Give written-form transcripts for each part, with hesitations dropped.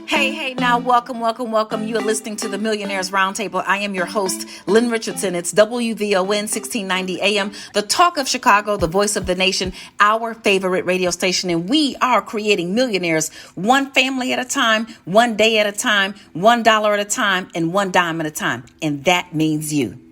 Hey, now welcome. You are listening to the Millionaires Roundtable. I am your host, Lynn Richardson. It's WVON 1690 AM, the talk of Chicago, the voice of the nation, our favorite radio station. And we are creating millionaires one family at a time, one day at a time, $1 at a time, and one dime at a time. And that means you.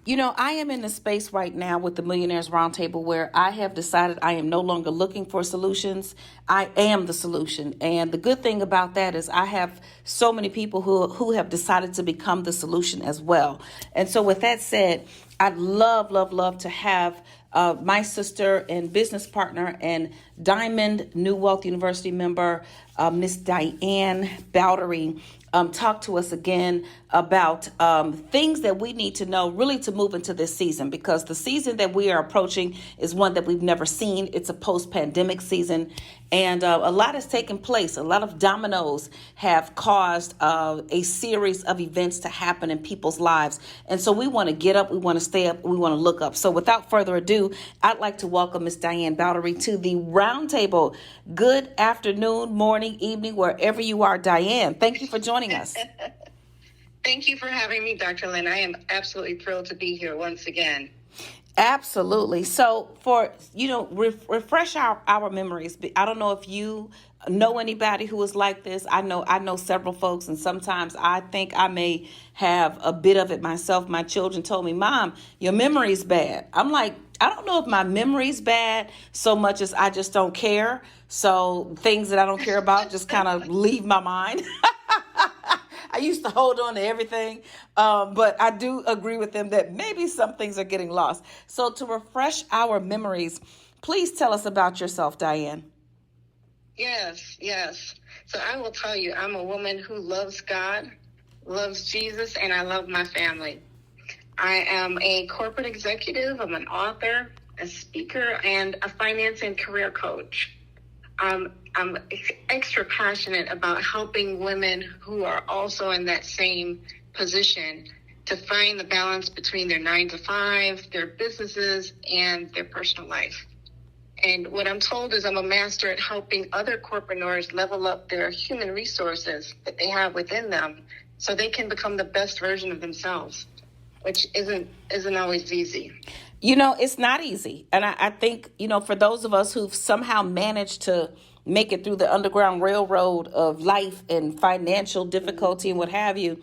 You know, I am in a space right now with the Millionaires Roundtable where I have decided I am no longer looking for solutions. I am the solution. And the good thing about that is I have so many people who have decided to become the solution as well. And so with that said, I'd love to have my sister and business partner and Diamond New Wealth University member, Miss Dianne Bowdary, talk to us again about things that we need to know really to move into this season, because the season that we are approaching is one that we've never seen. It's a post-pandemic season, and a lot has taken place. A lot of dominoes have caused a series of events to happen in people's lives. And so we want to get up, we want to stay up, we want to look up. So without further ado, I'd like to welcome Miss Dianne Bowdary to the Roundtable. Good afternoon, morning, evening, wherever you are, Dianne. Thank you for joining us. Thank you for having me, Dr. Lynn. I am absolutely thrilled to be here once again. Absolutely. So for, refresh our memories. I don't know if you know anybody who is like this. I know several folks, and sometimes I think I may have a bit of it myself. My children told me, Mom, your memory's bad. I'm like, I don't know if my memory's bad so much as I just don't care. So things that I don't care about just kind of leave my mind. I used to hold on to everything, but I do agree with them that maybe some things are getting lost. So to refresh our memories, please tell us about yourself, Dianne. Yes. So I will tell you, I'm a woman who loves God, loves Jesus, and I love my family. I am a corporate executive. I'm an author, a speaker, and a finance and career coach. I'm extra passionate about helping women who are also in that same position to find the balance between their 9 to 5, their businesses, and their personal life. And what I'm told is I'm a master at helping other corporateurs level up their human resources that they have within them so they can become the best version of themselves, which isn't always easy. It's not easy. And I think, for those of us who've somehow managed to make it through the Underground Railroad of life and financial difficulty and what have you,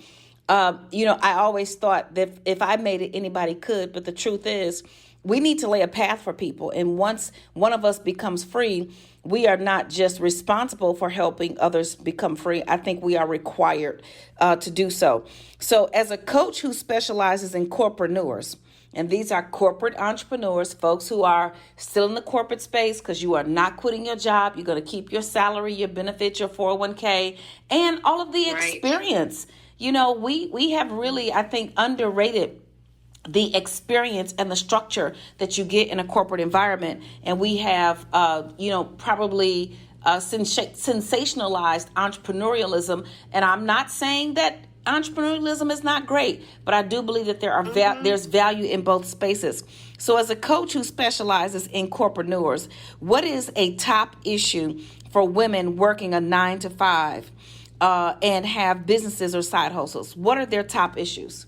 I always thought that if I made it, anybody could. But the truth is, we need to lay a path for people. And once one of us becomes free, we are not just responsible for helping others become free. I think we are required to do so. So as a coach who specializes in corporateurs, and these are corporate entrepreneurs, folks who are still in the corporate space because you are not quitting your job. You're going to keep your salary, your benefits, your 401k, and all of the experience. We have really, I think, underrated the experience and the structure that you get in a corporate environment. And we have, probably sensationalized entrepreneurialism. And I'm not saying that entrepreneurialism is not great, but I do believe that there's value in both spaces. So as a coach who specializes in corporateurs, what is a top issue for women working a 9 to 5 and have businesses or side hustles? What are their top issues?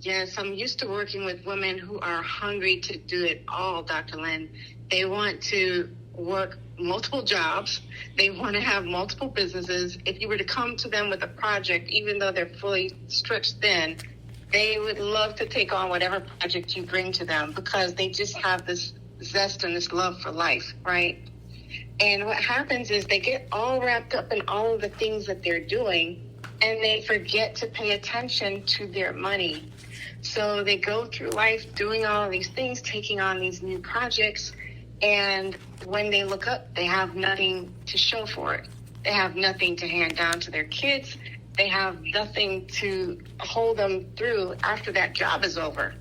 Yes, I'm used to working with women who are hungry to do it all, Dr. Lynn. They want to work multiple jobs. They want to have multiple businesses. If you were to come to them with a project, even though they're fully stretched thin, they would love to take on whatever project you bring to them because they just have this zest and this love for life, right? And what happens is they get all wrapped up in all of the things that they're doing, and they forget to pay attention to their money. So they go through life doing all of these things, taking on these new projects, and when they look up, they have nothing to show for it. They have nothing to hand down to their kids. They have nothing to hold them through after that job is over.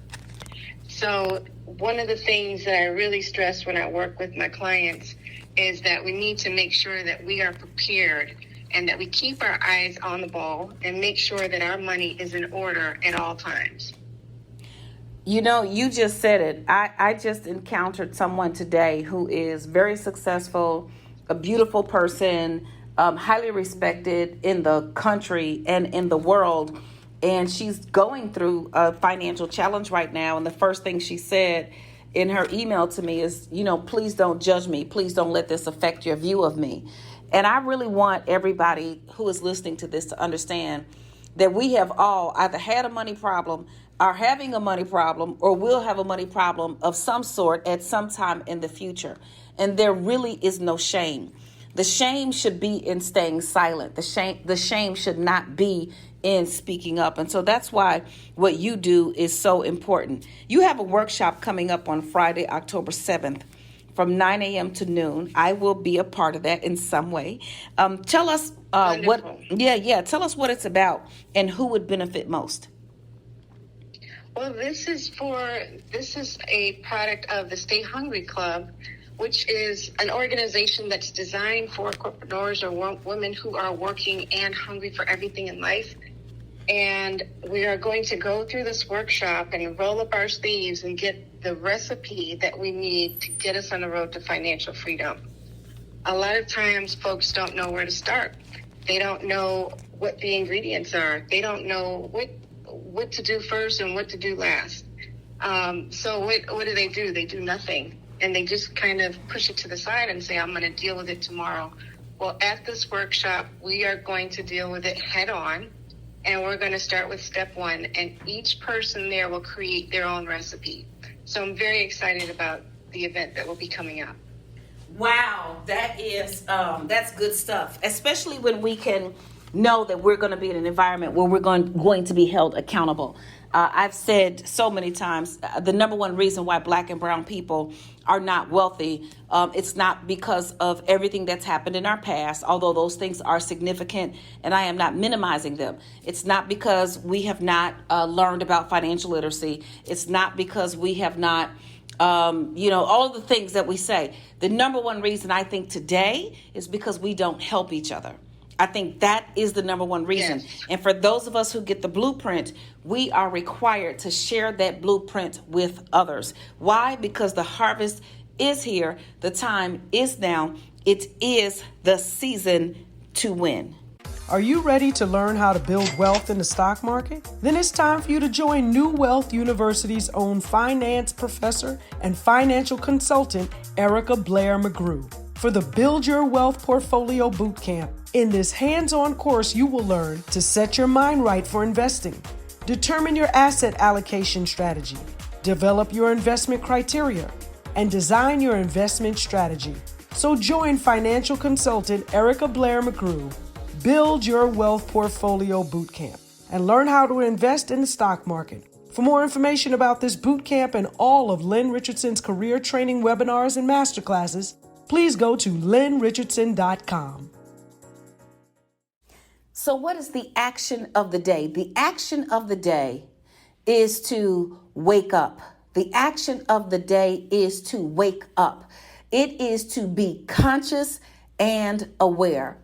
So one of the things that I really stress when I work with my clients is that we need to make sure that we are prepared and that we keep our eyes on the ball and make sure that our money is in order at all times. You just said it. I just encountered someone today who is very successful, a beautiful person, highly respected in the country and in the world. And she's going through a financial challenge right now. And the first thing she said in her email to me is, please don't judge me. Please don't let this affect your view of me. And I really want everybody who is listening to this to understand that we have all either had a money problem, are having a money problem, or will have a money problem of some sort at some time in the future. And there really is no shame. The shame should be in staying silent. The shame should not be in speaking up. And so that's why what you do is so important. You have a workshop coming up on Friday, October 7th from 9 a.m. to noon. I will be a part of that in some way. Tell us tell us what it's about and who would benefit most. Well, this is a product of the Stay Hungry Club, which is an organization that's designed for corpreneurs or women who are working and hungry for everything in life. And we are going to go through this workshop and roll up our sleeves and get the recipe that we need to get us on the road to financial freedom. A lot of times folks don't know where to start. They don't know what the ingredients are. They don't know what to do first and what to do last. So what do? They do nothing. And they just kind of push it to the side and say, I'm going to deal with it tomorrow. Well, at this workshop, we are going to deal with it head on. And we're going to start with step one. And each person there will create their own recipe. So I'm very excited about the event that will be coming up. Wow, that's good stuff, especially when we can know that we're going to be in an environment where we're going to be held accountable. I've said so many times, the number one reason why Black and brown people are not wealthy, it's not because of everything that's happened in our past, although those things are significant and I am not minimizing them. It's not because we have not learned about financial literacy. It's not because we have not all of the things that we say. The number one reason I think today is because we don't help each other. I think that is the number one reason. Yes. And for those of us who get the blueprint, we are required to share that blueprint with others. Why? Because the harvest is here. The time is now. It is the season to win. Are you ready to learn how to build wealth in the stock market? Then it's time for you to join New Wealth University's own finance professor and financial consultant, Erica Blair McGrew, for the Build Your Wealth Portfolio Bootcamp. In this hands-on course, you will learn to set your mind right for investing, determine your asset allocation strategy, develop your investment criteria, and design your investment strategy. So join financial consultant Erica Blair McGrew, Build Your Wealth Portfolio Bootcamp, and learn how to invest in the stock market. For more information about this bootcamp and all of Lynn Richardson's career training webinars and masterclasses, please go to lynnrichardson.com. So what is the action of the day? The action of the day is to wake up. The action of the day is to wake up. It is to be conscious and aware.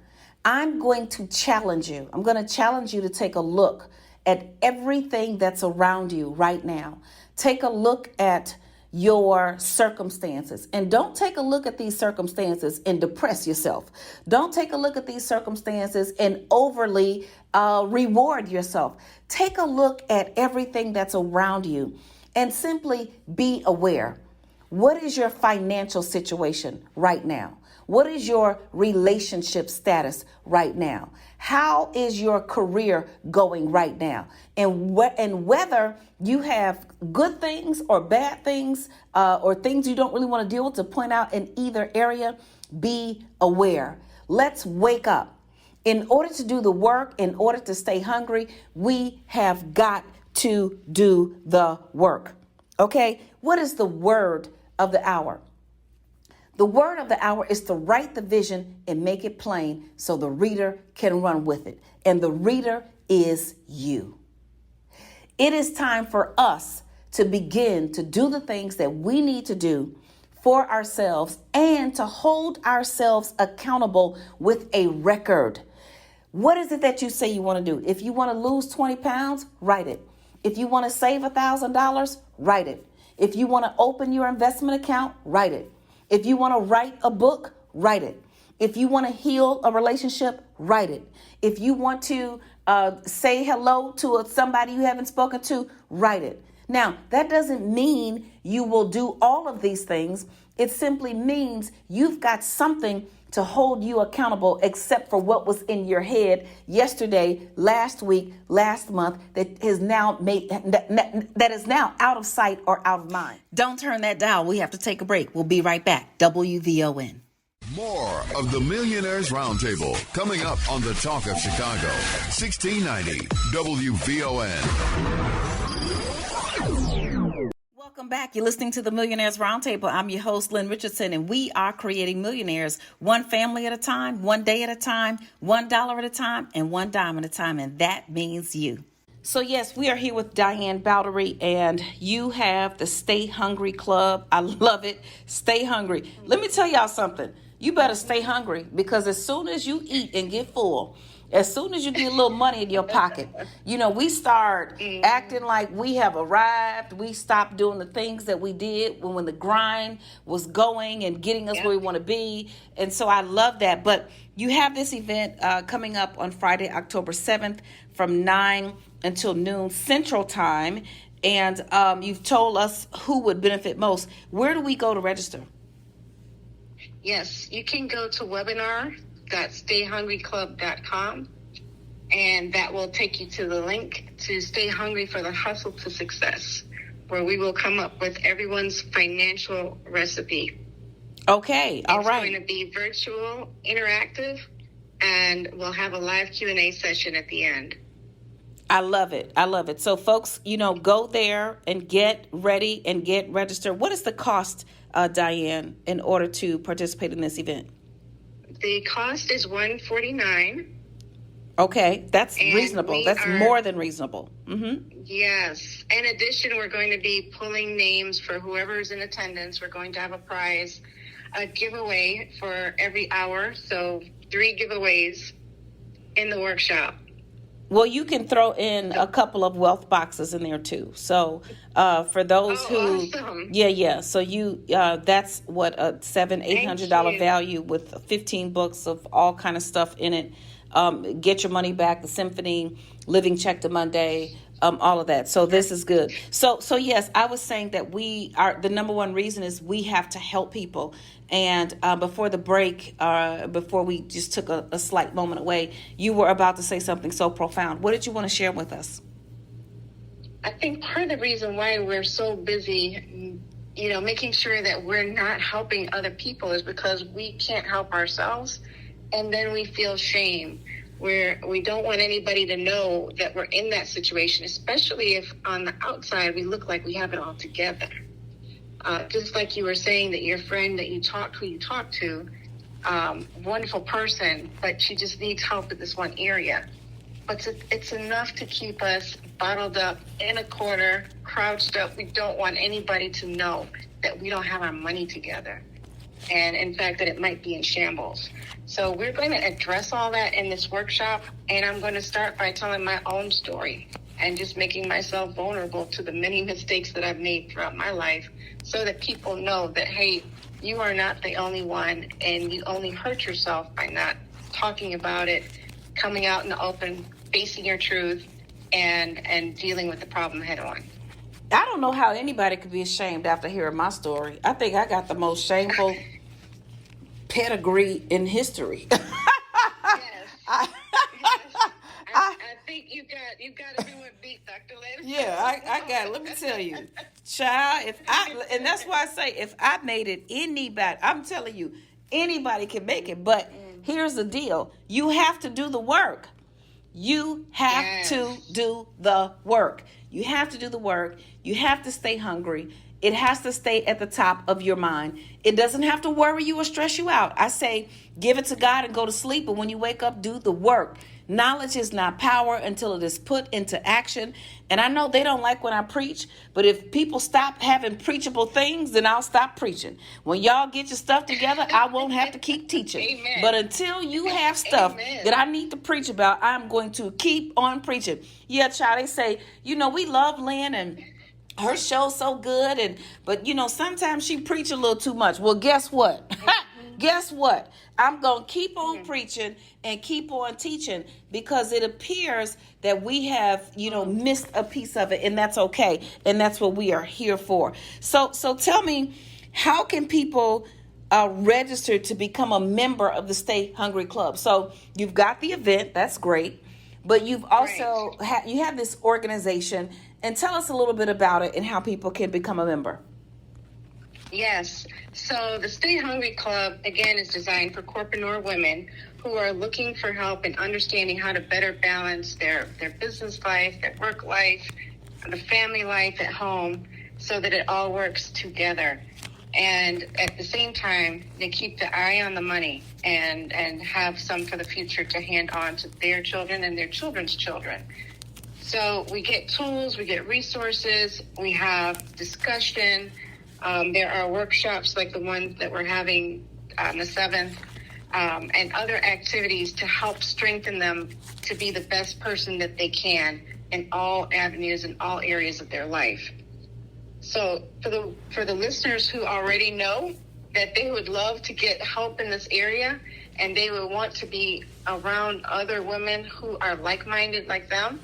I'm going to challenge you. I'm going to challenge you to take a look at everything that's around you right now. Take a look at your circumstances, and don't take a look at these circumstances and depress yourself. Don't take a look at these circumstances and overly reward yourself. Take a look at everything that's around you and simply be aware. What is your financial situation right now? What is your relationship status right now? How is your career going right now? And whether you have good things or bad things or things you don't really want to deal with to point out in either area, be aware. Let's wake up. In order to do the work, in order to stay hungry, we have got to do the work. Okay? What is the word of the hour? The word of the hour is to write the vision and make it plain so the reader can run with it. And the reader is you. It is time for us to begin to do the things that we need to do for ourselves and to hold ourselves accountable with a record. What is it that you say you want to do? If you want to lose 20 pounds, write it. If you want to save $1,000, write it. If you want to open your investment account, write it. If you want to write a book, write it. If you want to heal a relationship, write it. If you want to say hello to somebody you haven't spoken to, write it. Now, that doesn't mean you will do all of these things. It simply means you've got something to hold you accountable except for what was in your head yesterday, last week, last month that is now out of sight or out of mind. Don't turn that dial. We have to take a break. We'll be right back. WVON. More of the Millionaires Roundtable coming up on the Talk of Chicago, 1690 WVON. Welcome back. You're listening to the Millionaires Roundtable. I'm your host, Lynn Richardson, and we are creating millionaires one family at a time, one day at a time, $1 at a time, and one dime at a time, and that means you. So yes, we are here with Dianne Bowdary, and you have the Stay Hungry Club. I love it. Stay hungry. Let me tell y'all something. You better stay hungry, because as soon as you eat and get full, as soon as you get a little money in your pocket, we start acting like we have arrived. We stop doing the things that we did when the grind was going and getting us where we want to be. And so I love that. But you have this event coming up on Friday, October 7th from 9 until noon Central Time. And you've told us who would benefit most. Where do we go to register? Yes, you can go to webinar.stayhungryclub.com, and that will take you to the link to Stay Hungry for the Hustle to Success, where we will come up with everyone's financial recipe. Okay, all right. It's going to be virtual, interactive, and we'll have a live Q&A session at the end. I love it. I love it. So folks, go there and get ready and get registered. What is the cost, Dianne, in order to participate in this event? The cost is $149. Okay, that's reasonable. That's more than reasonable. Mm-hmm. Yes. In addition, we're going to be pulling names for whoever's in attendance. We're going to have a prize, a giveaway for every hour. So 3 giveaways in the workshop. Well, you can throw in a couple of wealth boxes in there too. So for those who, awesome. yeah. So that's what a $700-800 value with 15 books of all kind of stuff in it. Get Your Money Back, The Symphony, Living Check to Monday, all of that. So this is good. So yes, I was saying that the number one reason is we have to help people. And before the break, before we just took a slight moment away, you were about to say something so profound. What did you want to share with us? I think part of the reason why we're so busy, making sure that we're not helping other people is because we can't help ourselves. And then we feel shame, where we don't want anybody to know that we're in that situation, especially if on the outside we look like we have it all together. Just like you were saying that your friend that you talked to, wonderful person, but she just needs help in this one area. But it's enough to keep us bottled up in a corner, crouched up. We don't want anybody to know that we don't have our money together. And in fact, that it might be in shambles. So we're going to address all that in this workshop. And I'm going to start by telling my own story and just making myself vulnerable to the many mistakes that I've made throughout my life, so that people know that, hey, you are not the only one, and you only hurt yourself by not talking about it, coming out in the open, facing your truth, and dealing with the problem head on. I don't know how anybody could be ashamed after hearing my story. I think I got the most shameful pedigree in history. Yes. I think you got everyone beat, Dr. Lynn. Yeah, I got it. Let me tell you, child, and that's why I say, if I made it, anybody, I'm telling you, anybody can make it. But here's the deal. You have to do the work. You have to do the work. You have to do the work. You have to stay hungry. It has to stay at the top of your mind. It doesn't have to worry you or stress you out. I say, give it to God and go to sleep. But when you wake up, do the work. Knowledge is not power until it is put into action. And I know they don't like when I preach, but if people stop having preachable things, then I'll stop preaching. When y'all get your stuff together, I won't have to keep teaching. Amen. But until you have stuff that I need to preach about, I'm going to keep on preaching. Yeah, child, they say, we love Lynn and her show's so good, but sometimes she preach a little too much. Well, guess what? guess what? I'm going to keep on preaching and keep on teaching, because it appears that we have, missed a piece of it, and that's okay. And that's what we are here for. So tell me, how can people register to become a member of the Stay Hungry Club? So you've got the event. That's great. But you've also you have this organization, and tell us a little bit about it and how people can become a member. Yes. So the Stay Hungry Club, again, is designed for corpreneur women who are looking for help in understanding how to better balance their business life, their work life, the family life at home, so that it all works together. And at the same time, they keep the eye on the money and have some for the future to hand on to their children and their children's children. So we get tools, we get resources, we have discussion. There are workshops like the one that we're having on the 7th, and other activities to help strengthen them to be the best person that they can in all avenues and all areas of their life. So for the listeners who already know that they would love to get help in this area, and they would want to be around other women who are like-minded like them,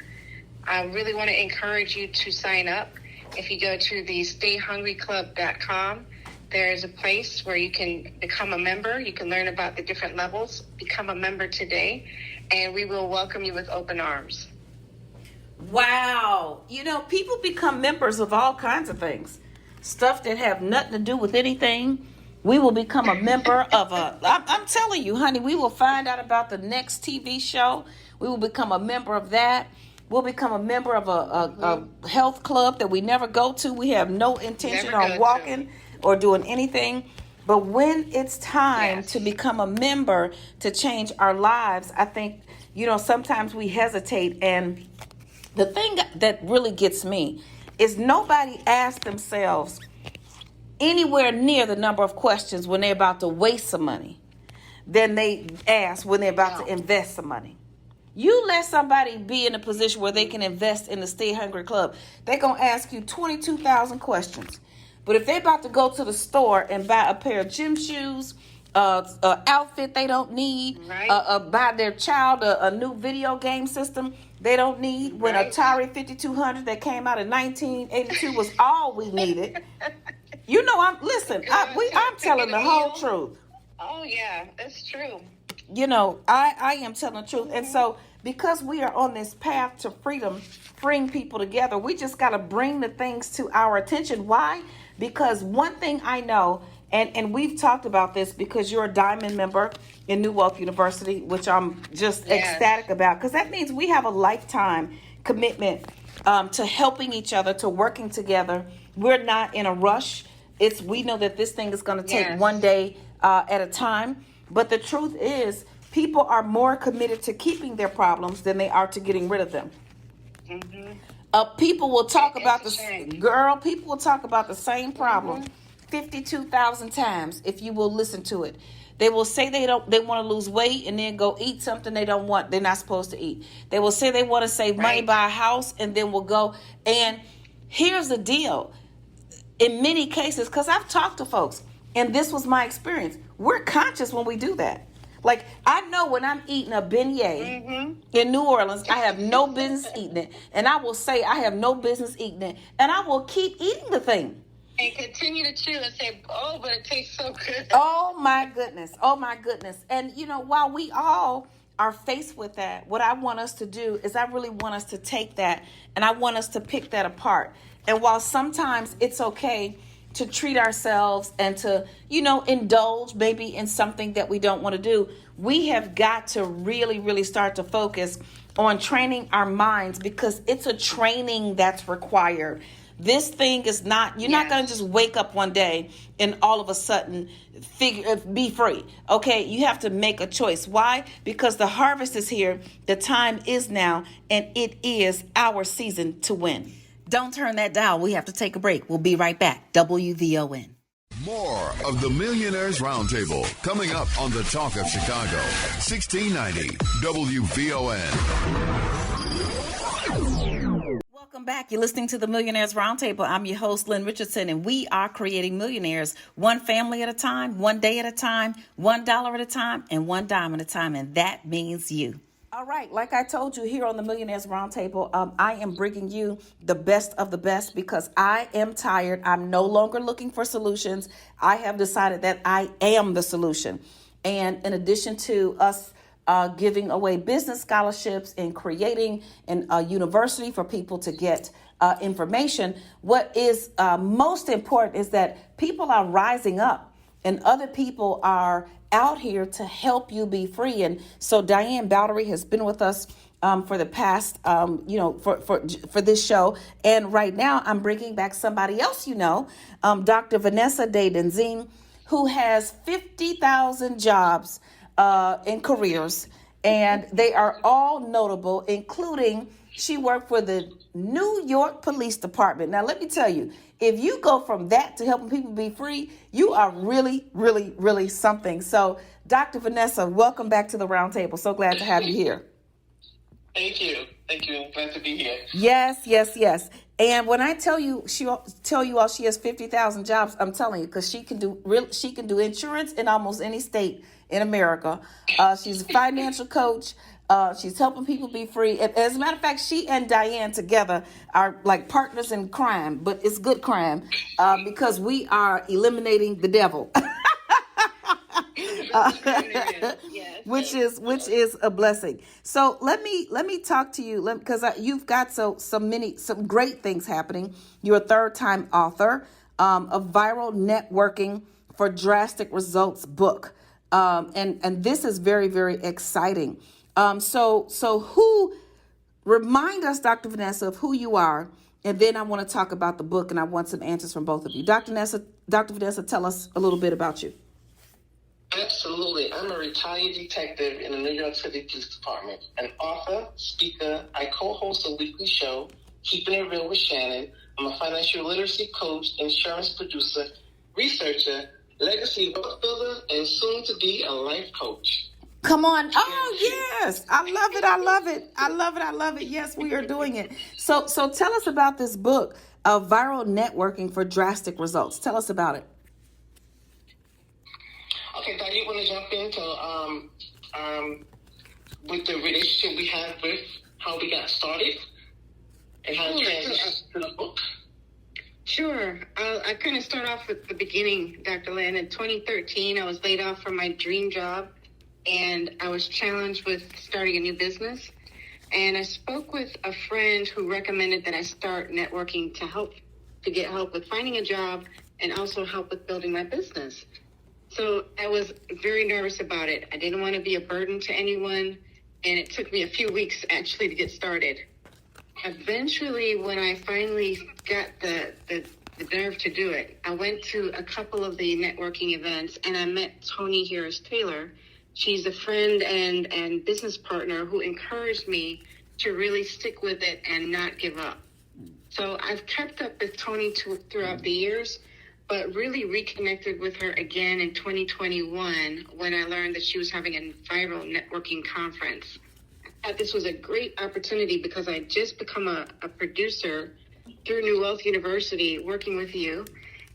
I really want to encourage you to sign up. If you go to the stayhungryclub.com, there's a place where you can become a member. You can learn about the different levels. Become a member today, and we will welcome you with open arms. Wow. People become members of all kinds of things. Stuff that have nothing to do with anything. We will become a member of I'm telling you, honey, we will find out about the next TV show. We will become a member of that. We'll become a member of a health club that we never go to. We have no intention on walking or doing anything. But when it's time to become a member to change our lives, I think, sometimes we hesitate. And the thing that really gets me is nobody asks themselves anywhere near the number of questions when they're about to waste some money than they ask when they're about to invest some money. You let somebody be in a position where they can invest in the Stay Hungry Club, they're going to ask you 22,000 questions. But if they're about to go to the store and buy a pair of gym shoes, an outfit they don't need, buy their child a new video game system they don't need, when Atari 5200 that came out in 1982 was all we needed. I'm telling the whole truth. Oh, yeah, that's true. I am telling the truth. And so because we are on this path to freedom, freeing people together, we just got to bring the things to our attention. Why? Because one thing I know, and we've talked about this because you're a diamond member in New Wealth University, which I'm just ecstatic about, because that means we have a lifetime commitment to helping each other, to working together. We're not in a rush. We know that this thing is going to take one day at a time. But the truth is, people are more committed to keeping their problems than they are to getting rid of them. Mm-hmm. People will talk about people will talk about the same problem 52,000 times if you will listen to it. They will say they want to lose weight and then go eat something they're not supposed to eat. They will say they want to save money, buy a house, and then will go. And here's the deal. In many cases, because I've talked to folks, and this was my experience, we're conscious when we do that. Like, I know when I'm eating a beignet in New Orleans, I have no business eating it. And I will say I have no business eating it. And I will keep eating the thing. And continue to chew and say, oh, but it tastes so good. Oh, my goodness. Oh, my goodness. And, while we all are faced with that, what I want us to do is I really want us to take that and I want us to pick that apart. And while sometimes it's okay to treat ourselves and to, indulge maybe in something that we don't want to do, we have got to really, really start to focus on training our minds, because it's a training that's required. This thing is not, you're not going to just wake up one day and all of a sudden be free. Okay, you have to make a choice. Why? Because the harvest is here, the time is now, and it is our season to win. Don't turn that dial. We have to take a break. We'll be right back. WVON. More of the Millionaires Roundtable coming up on the Talk of Chicago. 1690 WVON. Welcome back. You're listening to the Millionaires Roundtable. I'm your host, Lynn Richardson, and we are creating millionaires one family at a time, one day at a time, $1 at a time, and one dime at a time. And that means you. All right. Like I told you here on the Millionaires Roundtable, I am bringing you the best of the best because I am tired. I'm no longer looking for solutions. I have decided that I am the solution. And in addition to us giving away business scholarships and creating a university for people to get information, what is most important is that people are rising up and other people are out here to help you be free. And so Dianne Bowdary has been with us for the past, for this show. And right now I'm bringing back somebody else, Dr. Vanessa Danzine, who has 50,000 jobs in careers, and they are all notable, including she worked for the New York Police Department. Now, let me tell you, if you go from that to helping people be free, you are really, really, really something. So, Dr. Vanessa, welcome back to the Roundtable. So glad to have you here. Thank you. Glad to be here. Yes. And when I tell you, she has 50,000 jobs. I'm telling you, because she can do insurance in almost any state in America. She's a financial coach. She's helping people be free. As a matter of fact, she and Dianne together are like partners in crime, but it's good crime because we are eliminating the devil. Which is a blessing. So let me talk to you because you've got some great things happening. You're a third-time author of Viral Networking for Drastic Results book, and this is very, very exciting. So who remind us, Dr. Vanessa, of who you are, and then I want to talk about the book, and I want some answers from both of you. Dr. Vanessa, tell us a little bit about you. Absolutely. I'm a retired detective in the New York City Police Department, an author, speaker. I co-host a weekly show, Keeping It Real with Shannon. I'm a financial literacy coach, insurance producer, researcher, legacy wealth builder, and soon to be a life coach. Come on. Oh, yes. I love it. Yes, we are doing it. So tell us about this book of Viral Networking for Drastic Results. Tell us about it. Okay, Dianne, you want to jump into with the relationship we have with how we got started and how it transitions to the book? Sure. I kind of start off at the beginning, Dr. Lynn. In 2013, I was laid off from my dream job, and I was challenged with starting a new business. And I spoke with a friend who recommended that I start networking to get help with finding a job and also help with building my business. So I was very nervous about it. I didn't want to be a burden to anyone, and it took me a few weeks actually to get started. Eventually, when I finally got the nerve to do it, I went to a couple of the networking events, and I met Toni Harris-Taylor. She's a friend and business partner who encouraged me to really stick with it and not give up. So I've kept up with Toni throughout the years, but really reconnected with her again in 2021 when I learned that she was having a viral networking conference. I thought this was a great opportunity because I just become a producer through New Wealth University working with you.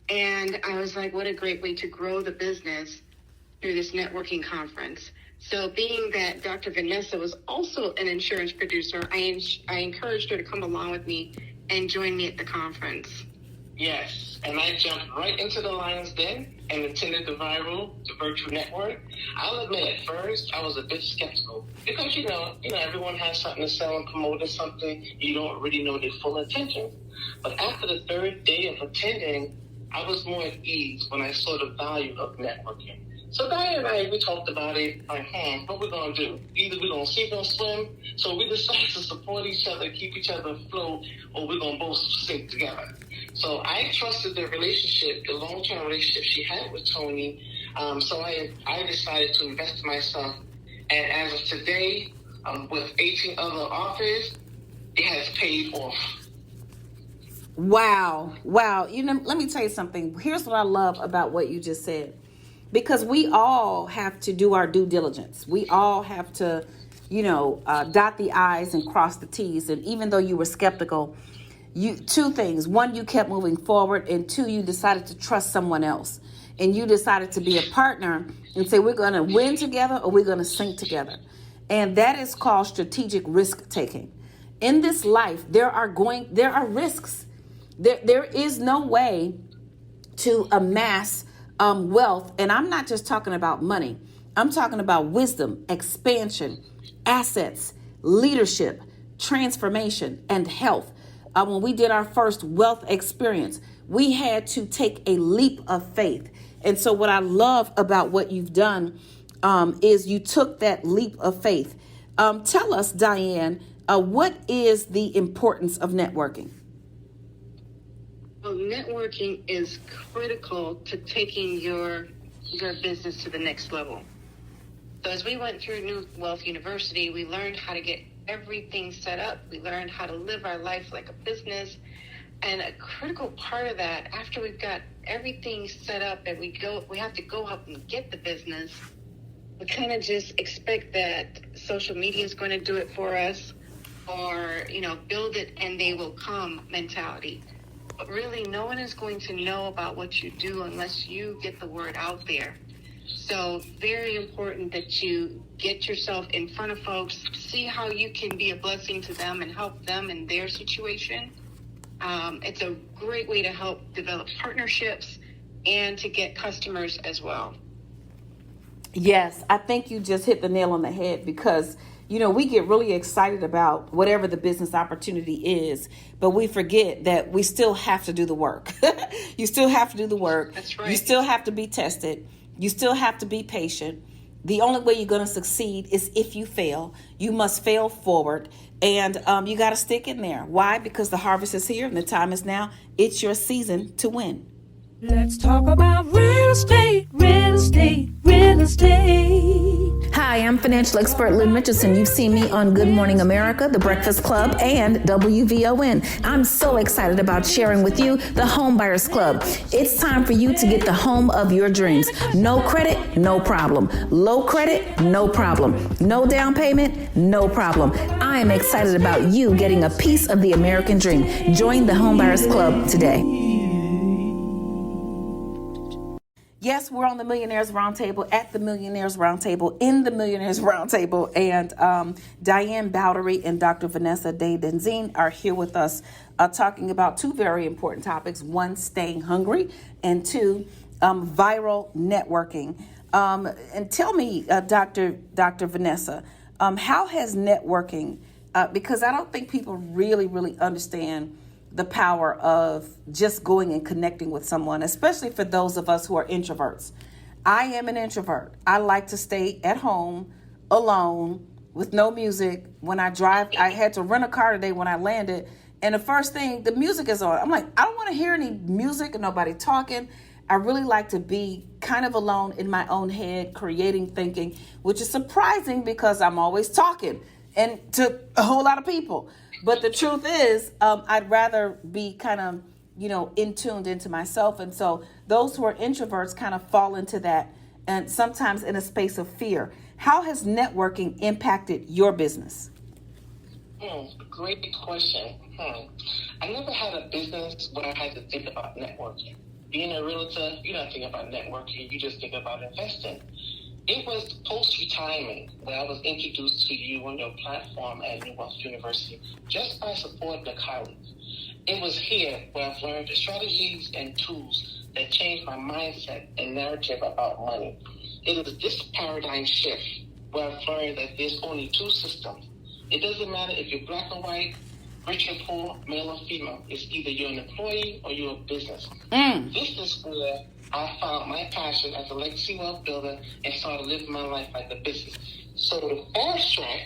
And I was like, what a great way to grow the business through this networking conference. So being that Dr. Vanessa was also an insurance producer, I encouraged her to come along with me and join me at the conference. Yes, and I jumped right into the lion's den and attended the virtual network. I'll admit, at first, I was a bit skeptical because, everyone has something to sell and promote or something. You don't really know their full intention. But after the third day of attending, I was more at ease when I saw the value of networking. So Dianne and I, we talked about it, what we're going to do? Either we're going to sink or swim. So we decided to support each other, keep each other afloat, or we're going to both sink together. So I trusted the relationship, the long-term relationship she had with Toni. So I decided to invest in myself. And as of today, with 18 other authors, it has paid off. Wow. Let me tell you something. Here's what I love about what you just said. Because we all have to do our due diligence. We all have to, dot the I's and cross the T's. And even though you were skeptical, two things. One, you kept moving forward, and two, you decided to trust someone else. And you decided to be a partner and say, we're going to win together or we're going to sink together. And that is called strategic risk taking. In this life, there are risks. There is no way to amass wealth. And I'm not just talking about money. I'm talking about wisdom, expansion, assets, leadership, transformation, and health. When we did our first wealth experience, we had to take a leap of faith. And so what I love about what you've done is you took that leap of faith. Tell us, Dianne, what is the importance of networking? Well, networking is critical to taking your business to the next level. So as we went through New Wealth University, we learned how to get everything set up. We learned how to live our life like a business. And a critical part of that, after we've got everything set up and we have to go out and get the business, we kind of just expect that social media is going to do it for us, or, build it and they will come mentality. But really, no one is going to know about what you do unless you get the word out there. So very important that you get yourself in front of folks, see how you can be a blessing to them and help them in their situation. It's a great way to help develop partnerships and to get customers as well. Yes, I think you just hit the nail on the head because, we get really excited about whatever the business opportunity is, but we forget that we still have to do the work. You still have to do the work. That's right. You still have to be tested. You still have to be patient. The only way you're going to succeed is if you fail. You must fail forward, and you got to stick in there. Why? Because the harvest is here and the time is now. It's your season to win. Let's talk about real estate, real estate, real estate. Hi, I'm financial expert Lynn Richardson. You've seen me on Good Morning America, The Breakfast Club, and WVON. I'm so excited about sharing with you the Home Buyers Club. It's time for you to get the home of your dreams. No credit, no problem. Low credit, no problem. No down payment, no problem. I am excited about you getting a piece of the American dream. Join the Home Buyers Club today. Yes, we're on the Millionaires Roundtable, at the Millionaires Roundtable, in the Millionaires Roundtable, and Dianne Bowdary and Dr. Vanessa Danzine are here with us talking about two very important topics. One, staying hungry, and two, viral networking. And tell me, Dr. Vanessa, how has networking, because I don't think people really understand the power of just going and connecting with someone, especially for those of us who are introverts. I am an introvert. I like to stay at home alone with no music. When I drive, I had to rent a car today when I landed, and the first thing, the music is on. I'm like, I don't want to hear any music and nobody talking. I really like to be kind of alone in my own head, creating, thinking, which is surprising because I'm always talking and to a whole lot of people. But the truth is, I'd rather be kind of, in tuned into myself. And so those who are introverts kind of fall into that, and sometimes in a space of fear. How has networking impacted your business? Great question. I never had a business where I had to think about networking. Being a realtor, you don't think about networking, you just think about investing. It was post-retirement where I was introduced to you on your platform at New Wealth University just by supporting the college. It was here where I've learned the strategies and tools that changed my mindset and narrative about money. It is this paradigm shift where I've learned that there's only two systems. It doesn't matter if you're black or white, rich or poor, male or female. It's either you're an employee or you're a business. This is where I found my passion as a legacy wealth builder and started living my life like a business. So to fast track,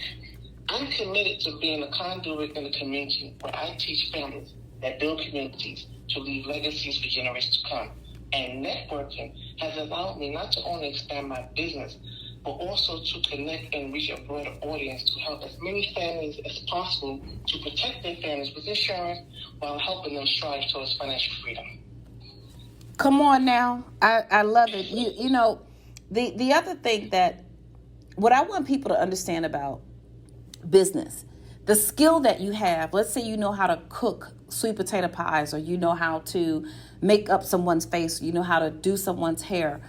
I'm committed to being a conduit in the community where I teach families that build communities to leave legacies for generations to come. And networking has allowed me not to only expand my business, but also to connect and reach a broader audience to help as many families as possible to protect their families with insurance while helping them strive towards financial freedom. Come on now. I love it. You know, the other thing that what I want people to understand about business, the skill that you have, let's say you know how to cook sweet potato pies, or you know how to make up someone's face, you know how to do someone's hair,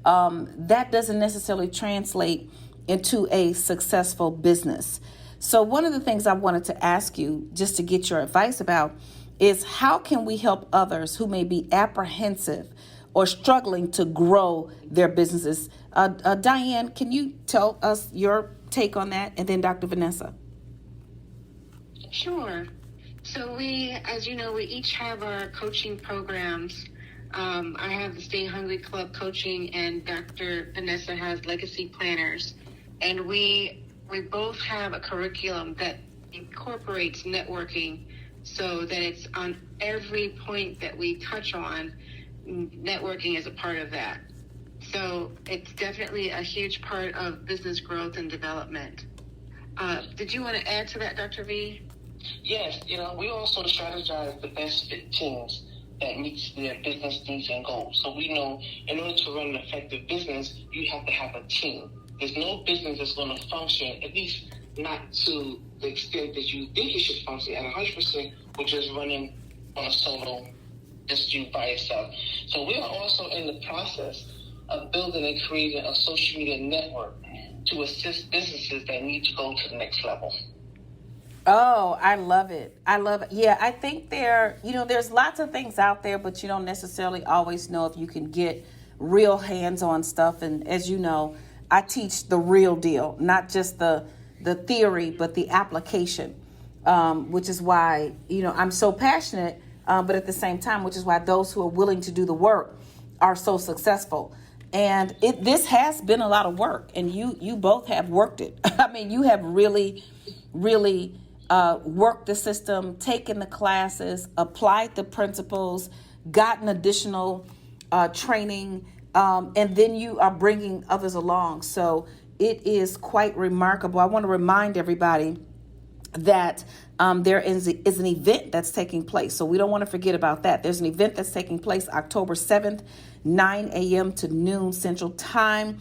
that doesn't necessarily translate into a successful business. So one of the things I wanted to ask you, just to get your advice about, is how can we help others who may be apprehensive or struggling to grow their businesses? Dianne, can you tell us your take on that? And then Dr. Vanessa. Sure. So as you know, we each have our coaching programs. I have the Stay Hungry Club coaching, and Dr. Vanessa has Legacy Planners. And we both have a curriculum that incorporates networking so that it's on every point that we touch on. Networking is a part of that. So it's definitely a huge part of business growth and development. Did you want to add to that, Dr. V? Yes, we also strategize the best fit teams that meets their business needs and goals. So we know in order to run an effective business, you have to have a team. There's no business that's going to function, at least not to the extent that you think it should function at 100%, with just running on a solo, just you by yourself. So we are also in the process of building and creating a social media network to assist businesses that need to go to the next level. Oh, I love it. I love it. Yeah, I think there's lots of things out there, but you don't necessarily always know if you can get real hands-on stuff. And as you know, I teach the real deal, not just the theory, but the application, which is why, I'm so passionate, but at the same time, which is why those who are willing to do the work are so successful. And this has been a lot of work, and you both have worked it. I mean, you have really, really worked the system, taken the classes, applied the principles, gotten additional training, and then you are bringing others along. So it is quite remarkable. I want to remind everybody that there is an event that's taking place. So we don't want to forget about that. There's an event that's taking place October 7th, 9 a.m. to noon Central Time.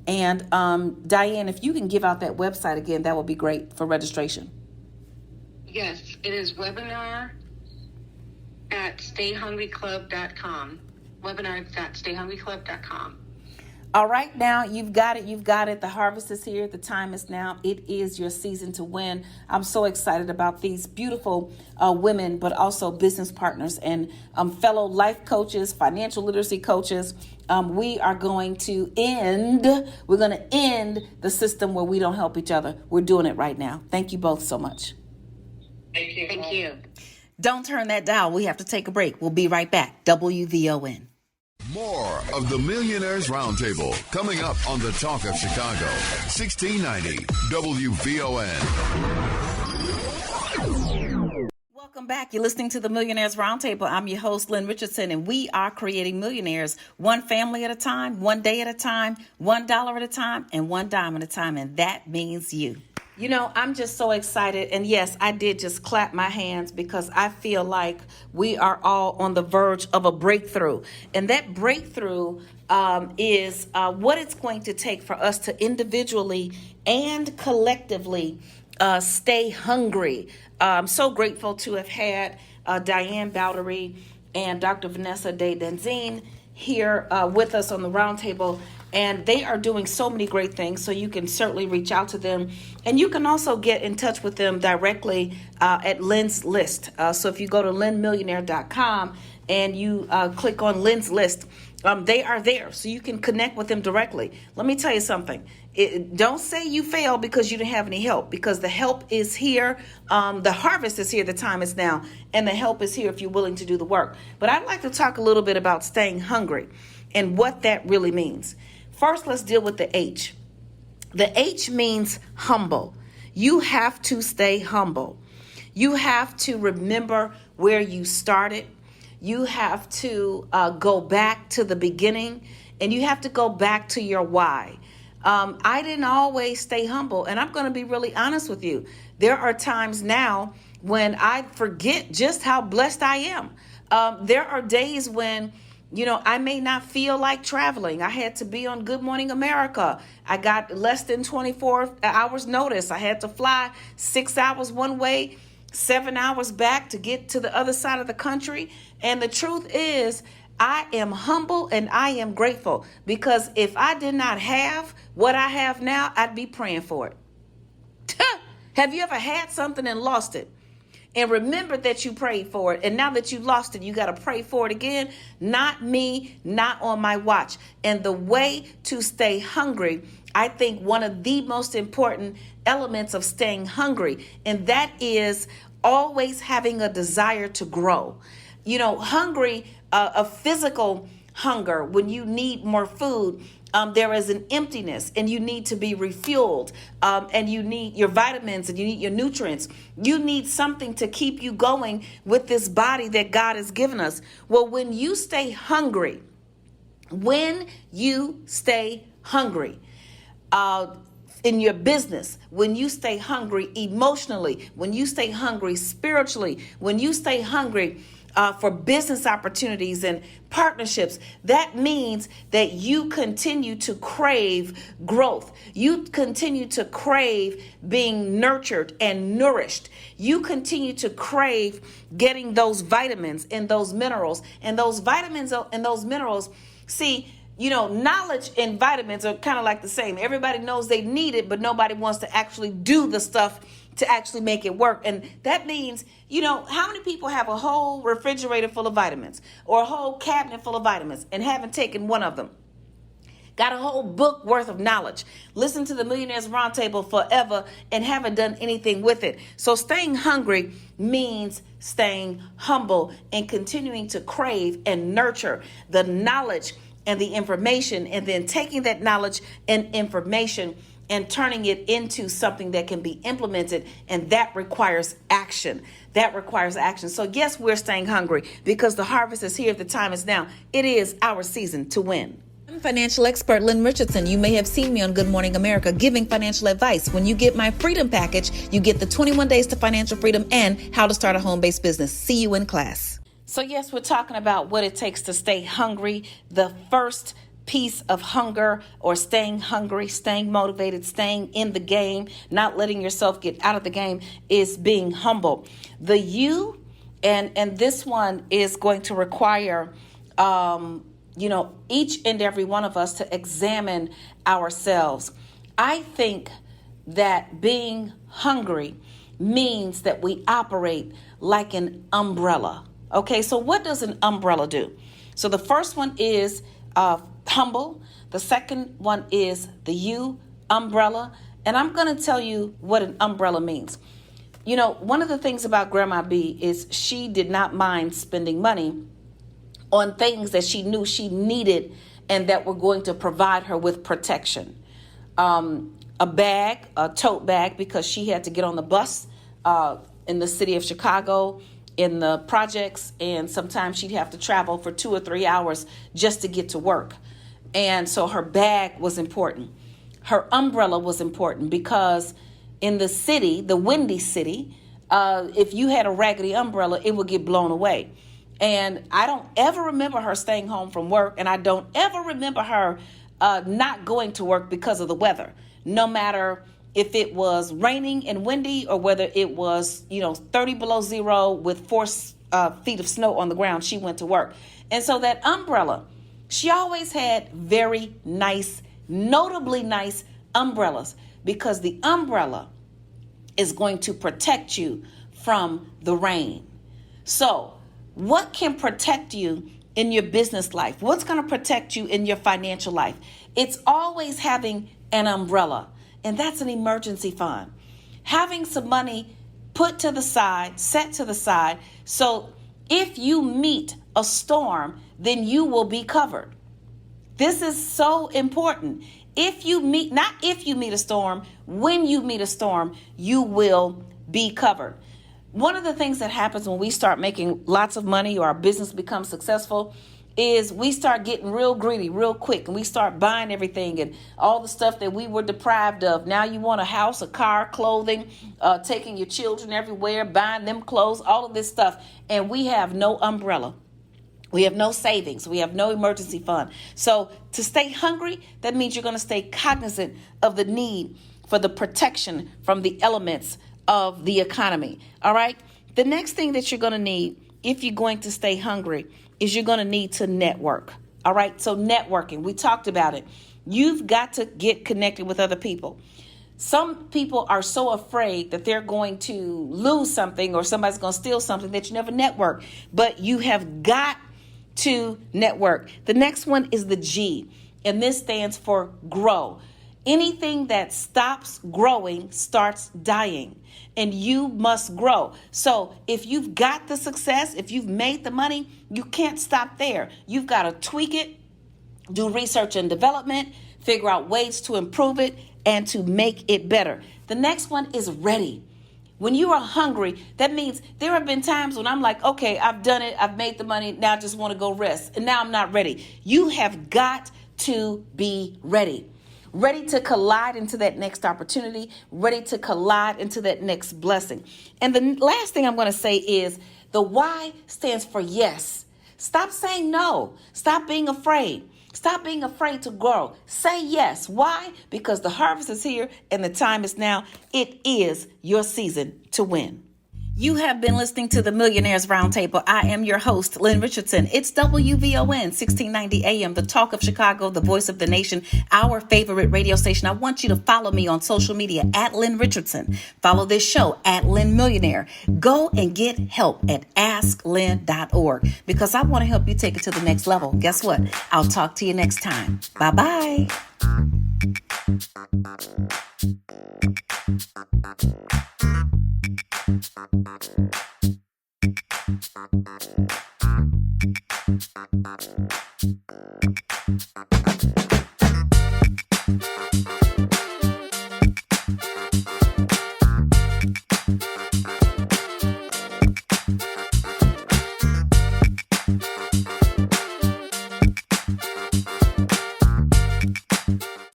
And Dianne, if you can give out that website again, that would be great for registration. Yes, it is webinar at stayhungryclub.com. Webinar.stayhungryclub.com. All right, now you've got it. You've got it. The harvest is here. The time is now. It is your season to win. I'm so excited about these beautiful women, but also business partners and fellow life coaches, financial literacy coaches. We are going to end the system where we don't help each other. We're doing it right now. Thank you both so much. Thank you. Thank you. Don't turn that dial. We have to take a break. We'll be right back. WVON. More of the Millionaires Roundtable coming up on the Talk of Chicago, 1690 WVON. Welcome back. You're listening to the Millionaires Roundtable. I'm your host, Lynn Richardson, and we are creating millionaires one family at a time, one day at a time, $1 at a time, and $1 at a time. And that means you. I'm just so excited. And yes, I did just clap my hands because I feel like we are all on the verge of a breakthrough. And that breakthrough is what it's going to take for us to individually and collectively stay hungry. I'm so grateful to have had Dianne Bowdary and Dr. Vanessa Danzine here with us on the roundtable. And they are doing so many great things, so you can certainly reach out to them. And you can also get in touch with them directly at Lynn's List. So if you go to lynnmillionaire.com and you click on Lynn's List, they are there, so you can connect with them directly. Let me tell you something. Don't say you failed because you didn't have any help, because the help is here. The harvest is here. The time is now. And the help is here if you're willing to do the work. But I'd like to talk a little bit about staying hungry and what that really means. First, let's deal with the H. The H means humble. You have to stay humble. You have to remember where you started. You have to go back to the beginning, and you have to go back to your why. I didn't always stay humble, and I'm going to be really honest with you. There are times now when I forget just how blessed I am. There are days when I may not feel like traveling. I had to be on Good Morning America. I got less than 24 hours notice. I had to fly 6 hours one way, 7 hours back to get to the other side of the country. And the truth is, I am humble and I am grateful, because if I did not have what I have now, I'd be praying for it. Have you ever had something and lost it? And remember that you prayed for it. And now that you lost it, you got to pray for it again. Not me, not on my watch. And the way to stay hungry, I think one of the most important elements of staying hungry, and that is always having a desire to grow. Hungry, a physical hunger, when you need more food, there is an emptiness and you need to be refueled, and you need your vitamins and you need your nutrients. You need something to keep you going with this body that God has given us. Well, when you stay hungry, in your business, when you stay hungry emotionally, when you stay hungry spiritually, when you stay hungry for business opportunities and partnerships, that means that you continue to crave growth. You continue to crave being nurtured and nourished. You continue to crave getting those vitamins and those minerals. And those vitamins and those minerals, see, knowledge and vitamins are kind of like the same. Everybody knows they need it, but nobody wants to actually do the stuff to actually make it work. And that means, how many people have a whole refrigerator full of vitamins or a whole cabinet full of vitamins and haven't taken one of them? Got a whole book worth of knowledge. Listen to the Millionaires Roundtable forever and haven't done anything with it. So staying hungry means staying humble and continuing to crave and nurture the knowledge and the information, and then taking that knowledge and information and turning it into something that can be implemented. And that requires action. So yes, we're staying hungry because the harvest is here. The time is now. It is our season to win. I'm financial expert Lynn Richardson. You may have seen me on Good Morning America giving financial advice. When you get my freedom package, you get the 21 days to financial freedom and how to start a home-based business. See you in class. So yes, we're talking about what it takes to stay hungry. The first piece of hunger, or staying hungry, staying motivated, staying in the game, not letting yourself get out of the game, is being humble. The you, and this one is going to require, each and every one of us to examine ourselves. I think that being hungry means that we operate like an umbrella. Okay, so what does an umbrella do? So the first one is humble. The second one is the you umbrella. And I'm going to tell you what an umbrella means. One of the things about Grandma B is she did not mind spending money on things that she knew she needed and that were going to provide her with protection. A bag, a tote bag, because she had to get on the bus in the city of Chicago, in the projects, and sometimes she'd have to travel for 2 or 3 hours just to get to work. And so her bag was important. Her umbrella was important because in the city, the windy city, if you had a raggedy umbrella, it would get blown away. And I don't ever remember her staying home from work, and I don't ever remember her not going to work because of the weather, no matter if it was raining and windy or whether it was, 30 below zero with 4 feet of snow on the ground, she went to work. And so that umbrella, she always had very nice, notably nice umbrellas, because the umbrella is going to protect you from the rain. So what can protect you in your business life? What's going to protect you in your financial life? It's always having an umbrella. And that's an emergency fund. Having some money put to the side, set to the side, so if you meet a storm, then you will be covered. This is so important. Not if you meet a storm, when you meet a storm, you will be covered. One of the things that happens when we start making lots of money or our business becomes successful is we start getting real greedy real quick, and we start buying everything and all the stuff that we were deprived of. Now you want a house, a car, clothing, taking your children everywhere, buying them clothes, all of this stuff, and we have no umbrella. We have no savings. We have no emergency fund. So to stay hungry, that means you're going to stay cognizant of the need for the protection from the elements of the economy. All right. The next thing that you're going to need if you're going to stay hungry is you're going to need to network. All right. So networking, we talked about it. You've got to get connected with other people. Some people are so afraid that they're going to lose something or somebody's going to steal something that you never network. But you have got to network. The next one is the G, and this stands for grow. Anything that stops growing starts dying, and you must grow. So if you've got the success, if you've made the money, you can't stop there. You've got to tweak it, do research and development, figure out ways to improve it and to make it better. The next one is ready. When you are hungry, that means there have been times when I'm like, okay, I've done it. I've made the money. Now I just want to go rest. And now I'm not ready. You have got to be ready. Ready to collide into that next opportunity. Ready to collide into that next blessing. And the last thing I'm going to say is the Y stands for yes. Stop saying no. Stop being afraid. Stop being afraid to grow. Say yes. Why? Because the harvest is here and the time is now. It is your season to win. You have been listening to the Millionaires Roundtable. I am your host, Lynn Richardson. It's WVON 1690 AM, the talk of Chicago, the voice of the nation, our favorite radio station. I want you to follow me on social media at Lynn Richardson. Follow this show at Lynn Millionaire. Go and get help at asklynn.org because I want to help you take it to the next level. Guess what? I'll talk to you next time. Bye-bye.